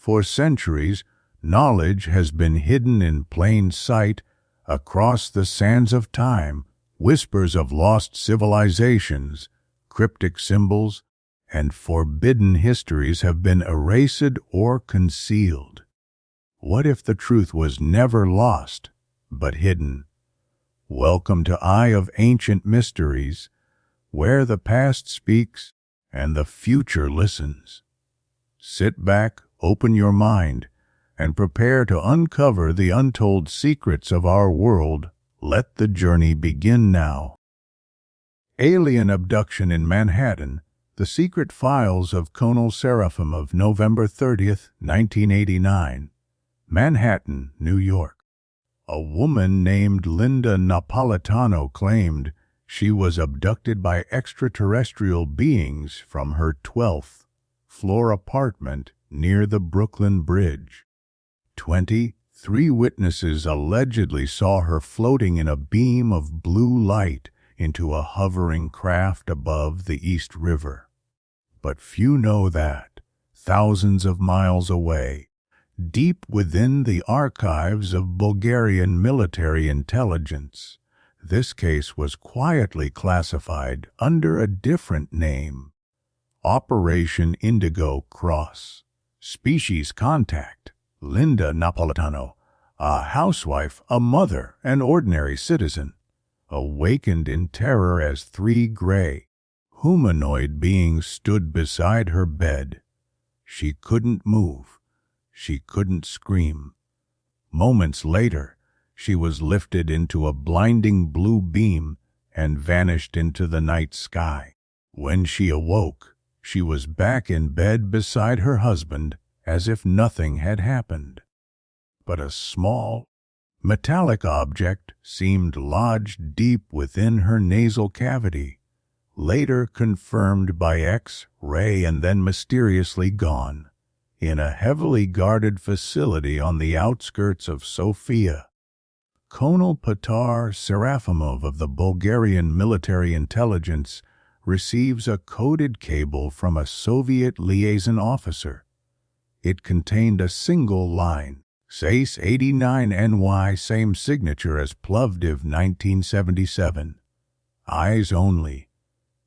For centuries, knowledge has been hidden in plain sight across the sands of time. Whispers of lost civilizations, cryptic symbols, and forbidden histories have been erased or concealed. What if the truth was never lost, but hidden? Welcome to Eye of Ancient Mysteries, where the past speaks and the future listens. Sit back, open your mind, and prepare to uncover the untold secrets of our world. Let the journey begin now. Alien Abduction in Manhattan, The Secret Files of Colonel Serafimov, November 30th, 1989. Manhattan, New York. A woman named Linda Napolitano claimed she was abducted by extraterrestrial beings from her 12th floor apartment near the Brooklyn Bridge. 23 witnesses allegedly saw her floating in a beam of blue light into a hovering craft above the East River. But few know that, thousands of miles away, deep within the archives of Bulgarian military intelligence, this case was quietly classified under a different name: Operation Indigo Cross. Species contact: Linda Napolitano, a housewife, a mother, an ordinary citizen, awakened in terror as three gray, humanoid beings stood beside her bed. She couldn't move. She couldn't scream. Moments later, she was lifted into a blinding blue beam and vanished into the night sky. When she awoke, she was back in bed beside her husband, as if nothing had happened. But a small, metallic object seemed lodged deep within her nasal cavity, later confirmed by X-ray and then mysteriously gone, in a heavily guarded facility on the outskirts of Sofia. Colonel Petar Serafimov of the Bulgarian military intelligence receives a coded cable from a Soviet liaison officer. It contained a single line, SACE 89NY, same signature as Plovdiv 1977. Eyes only.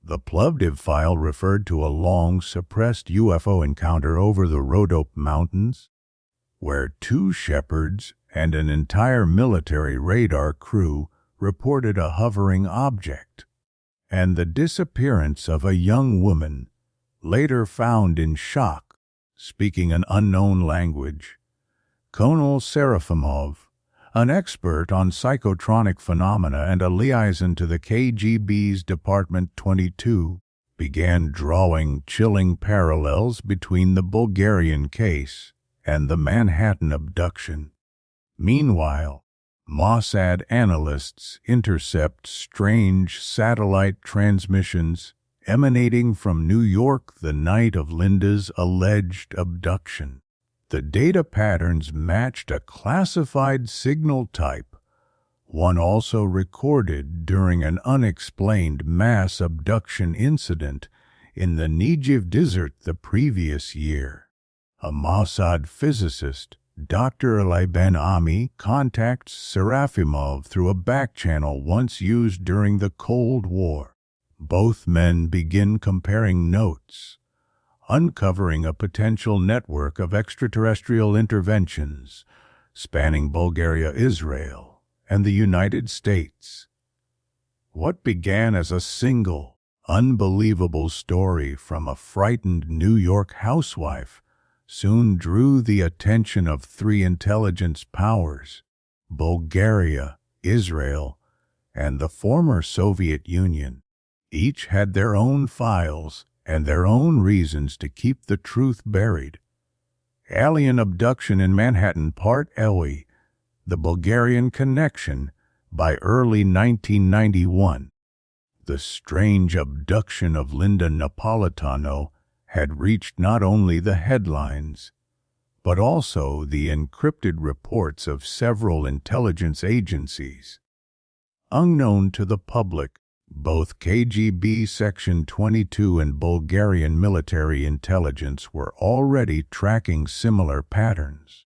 The Plovdiv file referred to a long, suppressed UFO encounter over the Rhodope Mountains, where two shepherds and an entire military radar crew reported a hovering object, and the disappearance of a young woman, later found in shock, speaking an unknown language. Colonel Serafimov, an expert on psychotronic phenomena and a liaison to the KGB's Department 22, began drawing chilling parallels between the Bulgarian case and the Manhattan abduction. Meanwhile, Mossad analysts intercept strange satellite transmissions emanating from New York the night of Linda's alleged abduction. The data patterns matched a classified signal type, one also recorded during an unexplained mass abduction incident in the Negev Desert the previous year. A Mossad physicist, Dr. Ali Ben Ami, contacts Serafimov through a back channel once used during the Cold War. Both men begin comparing notes, uncovering a potential network of extraterrestrial interventions spanning Bulgaria, Israel, and the United States. What began as a single, unbelievable story from a frightened New York housewife soon drew the attention of three intelligence powers: Bulgaria, Israel, and the former Soviet Union. Each had their own files and their own reasons to keep the truth buried. Alien Abduction in Manhattan, Part LE, The Bulgarian Connection, by early 1991. The strange abduction of Linda Napolitano had reached not only the headlines, but also the encrypted reports of several intelligence agencies. Unknown to the public, Both KGB Section 22 and Bulgarian military intelligence were already tracking similar patterns.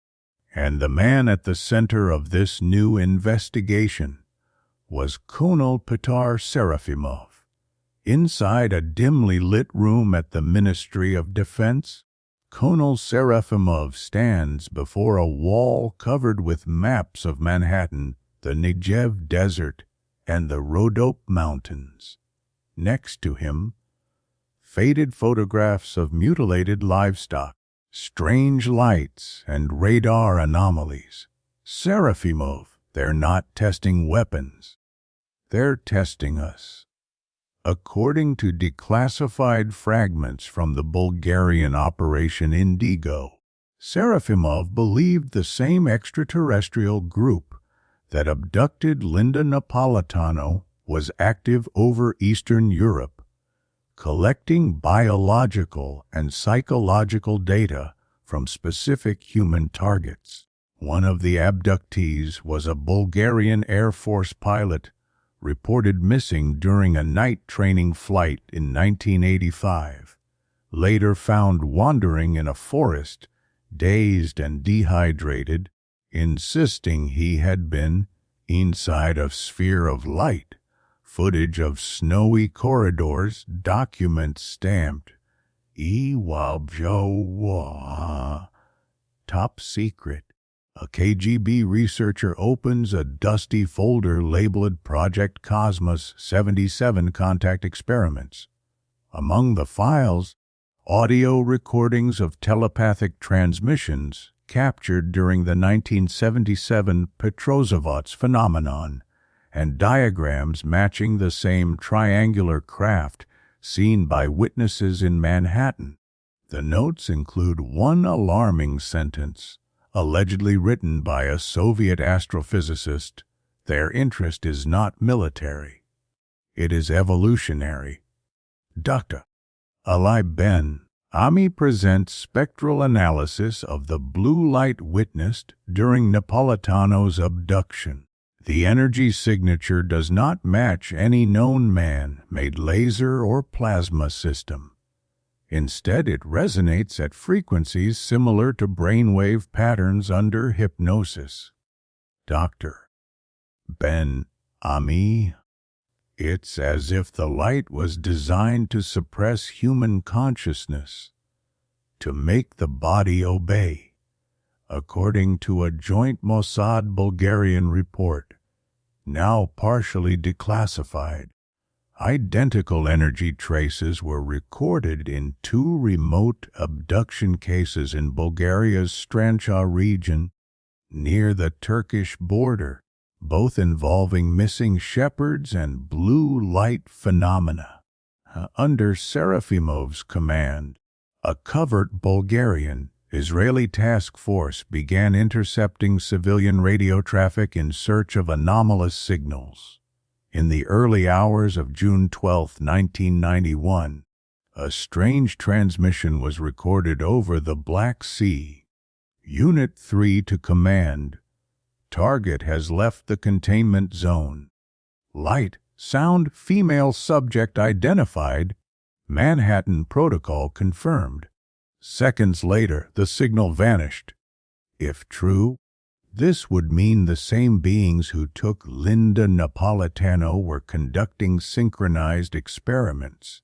And the man at the center of this new investigation was Colonel Petar Serafimov. Inside a dimly lit room at the Ministry of Defense, Colonel Serafimov stands before a wall covered with maps of Manhattan, the Negev Desert, and the Rhodope Mountains. Next to him, faded photographs of mutilated livestock, strange lights, and radar anomalies. Serafimov, they're not testing weapons. They're testing us. According to declassified fragments from the Bulgarian Operation Indigo, Serafimov believed the same extraterrestrial group that abducted Linda Napolitano was active over Eastern Europe, collecting biological and psychological data from specific human targets. One of the abductees was a Bulgarian Air Force pilot reported missing during a night training flight in 1985, later found wandering in a forest, dazed and dehydrated, insisting he had been inside a sphere of light. Footage of snowy corridors, documents stamped "Iwabjowa," top secret. A KGB researcher opens a dusty folder labeled Project Cosmos 77 Contact Experiments. Among the files, audio recordings of telepathic transmissions captured during the 1977 Petrozavodsk phenomenon, and diagrams matching the same triangular craft seen by witnesses in Manhattan. The notes include one alarming sentence, allegedly written by a Soviet astrophysicist. Their interest is not military. It is evolutionary. Dr. Ali Ben Ami presents spectral analysis of the blue light witnessed during Napolitano's abduction. The energy signature does not match any known man-made laser or plasma system. Instead, it resonates at frequencies similar to brainwave patterns under hypnosis. Dr. Ben Ami. It's as if the light was designed to suppress human consciousness, to make the body obey. According to a joint Mossad-Bulgarian report, now partially declassified, identical energy traces were recorded in 2 remote abduction cases in Bulgaria's Strancha region near the Turkish border, both involving missing shepherds and blue light phenomena. Under Serafimov's command, a covert Bulgarian-Israeli task force began intercepting civilian radio traffic in search of anomalous signals. In the early hours of June 12, 1991, a strange transmission was recorded over the Black Sea. Unit 3 to command. Target has left the containment zone. Light, sound, female subject identified. Manhattan Protocol confirmed. Seconds later, the signal vanished. If true, this would mean the same beings who took Linda Napolitano were conducting synchronized experiments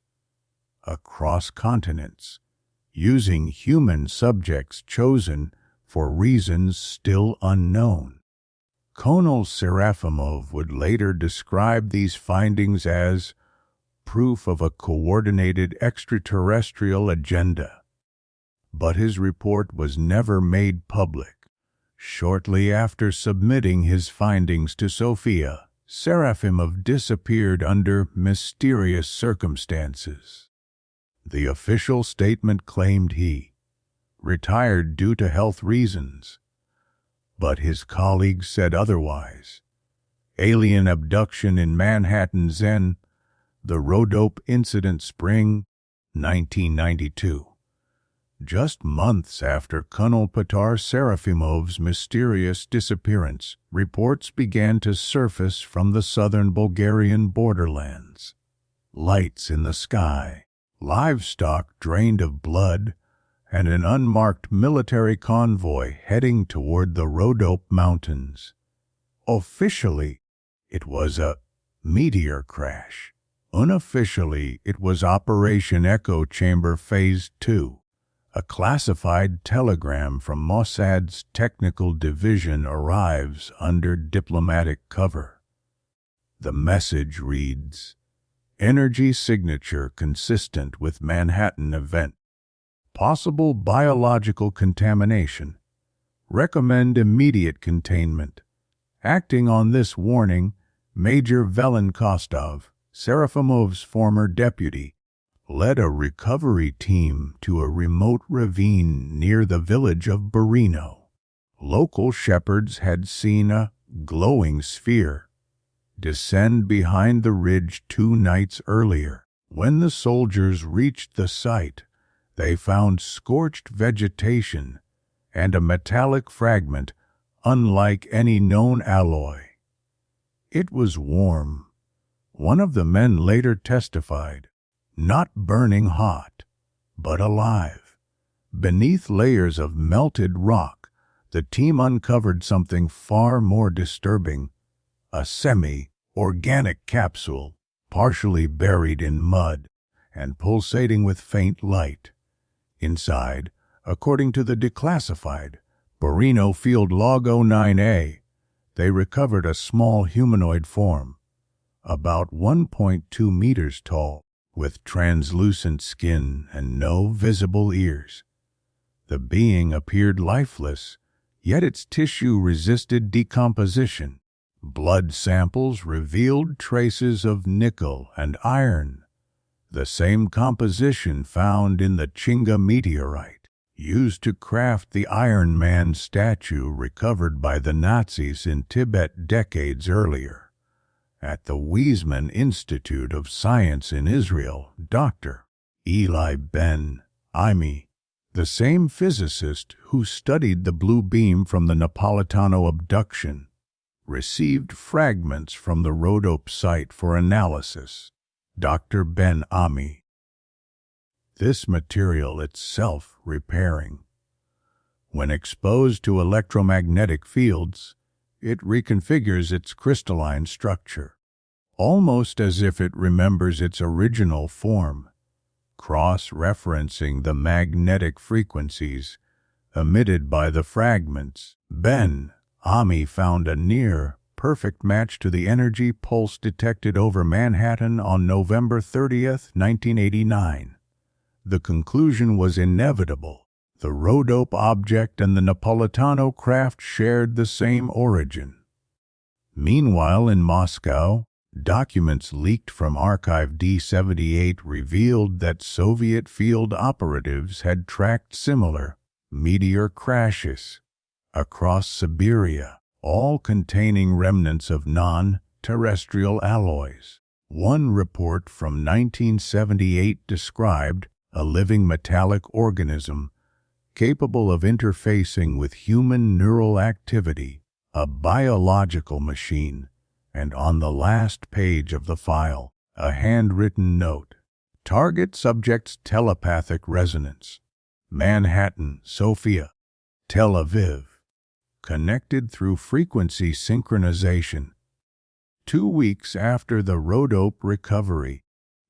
across continents, using human subjects chosen for reasons still unknown. Colonel Serafimov would later describe these findings as proof of a coordinated extraterrestrial agenda. But his report was never made public. Shortly after submitting his findings to Sofia, Serafimov disappeared under mysterious circumstances. The official statement claimed he retired due to health reasons, but his colleagues said otherwise. Alien abduction in Manhattan Zen, the Rhodope incident spring 1992. Just months after Colonel Petar Serafimov's mysterious disappearance, reports began to surface from the southern Bulgarian borderlands. lights in the sky, livestock drained of blood, and an unmarked military convoy heading toward the Rhodope Mountains. Officially, it was a meteor crash. Unofficially, it was Operation Echo Chamber Phase 2. A classified telegram from Mossad's technical division arrives under diplomatic cover. The message reads, "Energy signature consistent with Manhattan event. Possible biological contamination. Recommend immediate containment. Acting on this warning, Major Velen Kostov, Serafimov's former deputy, led a recovery team to a remote ravine near the village of Barino. Local shepherds had seen a glowing sphere descend behind the ridge 2 nights earlier. When the soldiers reached the site, they found scorched vegetation and a metallic fragment unlike any known alloy. It was warm. One of the men later testified, not burning hot, but alive. Beneath layers of melted rock, the team uncovered something far more disturbing, a semi-organic capsule, partially buried in mud and pulsating with faint light. Inside, according to the declassified Barino Field Log 09A, they recovered a small humanoid form, about 1.2 meters tall, with translucent skin and no visible ears. The being appeared lifeless, yet its tissue resisted decomposition. Blood samples revealed traces of nickel and iron, the same composition found in the Chinga meteorite, used to craft the Iron Man statue recovered by the Nazis in Tibet decades earlier. At the Weizmann Institute of Science in Israel, Dr. Eli Ben-Ami, the same physicist who studied the blue beam from the Napolitano abduction, received fragments from the Rhodope site for analysis. Dr. Ben-Ami. This material itself repairing. When exposed to electromagnetic fields, it reconfigures its crystalline structure, almost as if it remembers its original form, cross-referencing the magnetic frequencies emitted by the fragments. Ben-Ami found a near-perfect match to the energy pulse detected over Manhattan on November 30, 1989. The conclusion was inevitable. The Rhodope object and the Napolitano craft shared the same origin. Meanwhile, in Moscow, documents leaked from Archive D-78 revealed that Soviet field operatives had tracked similar meteor crashes across Siberia, all containing remnants of non-terrestrial alloys. One report from 1978 described a living metallic organism capable of interfacing with human neural activity, a biological machine, and on the last page of the file, a handwritten note. Target subject's telepathic resonance. Manhattan, Sofia, Tel Aviv. Connected through frequency synchronization. 2 weeks after the Rhodope recovery,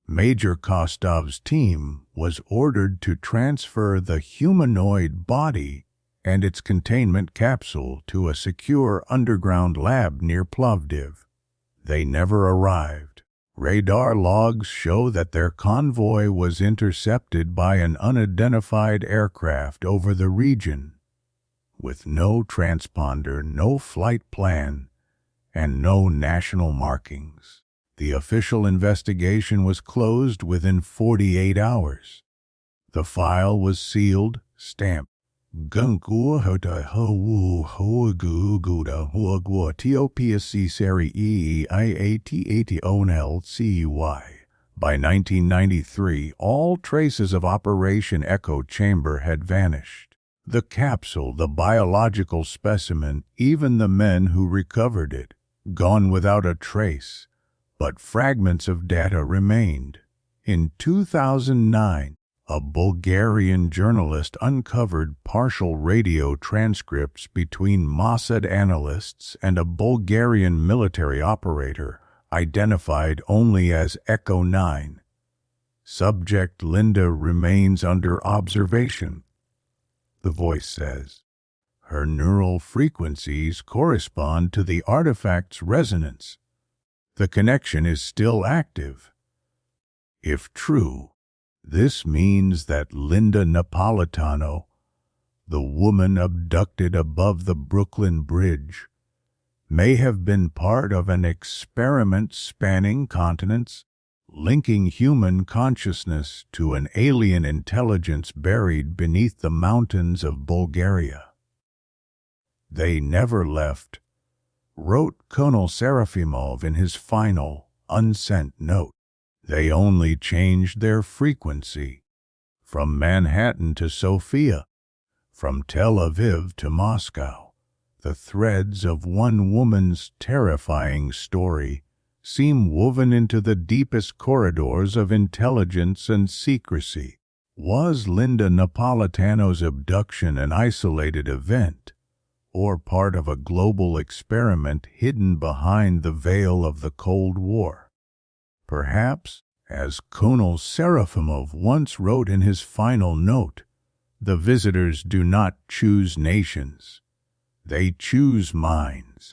Major Kostov's team was ordered to transfer the humanoid body and its containment capsule to a secure underground lab near Plovdiv. They never arrived. Radar logs show that their convoy was intercepted by an unidentified aircraft over the region, with no transponder, no flight plan, and no national markings. The official investigation was closed within 48 hours. The file was sealed, stamped. By 1993, all traces of Operation Echo Chamber had vanished. The capsule, the biological specimen, even the men who recovered it, gone without a trace. but fragments of data remained. In 2009, a Bulgarian journalist uncovered partial radio transcripts between Mossad analysts and a Bulgarian military operator, identified only as Echo 9. Subject Linda remains under observation, the voice says. Her neural frequencies correspond to the artifact's resonance. The connection is still active. If true, this means that Linda Napolitano, the woman abducted above the Brooklyn Bridge, may have been part of an experiment spanning continents, linking human consciousness to an alien intelligence buried beneath the mountains of Bulgaria. They never left, wrote Colonel Serafimov in his final, unsent note. They only changed their frequency, from Manhattan to Sofia, from Tel Aviv to Moscow. The threads of one woman's terrifying story seem woven into the deepest corridors of intelligence and secrecy. Was Linda Napolitano's abduction an isolated event, or part of a global experiment hidden behind the veil of the Cold War? Perhaps, as Colonel Serafimov once wrote in his final note, the visitors do not choose nations, they choose minds.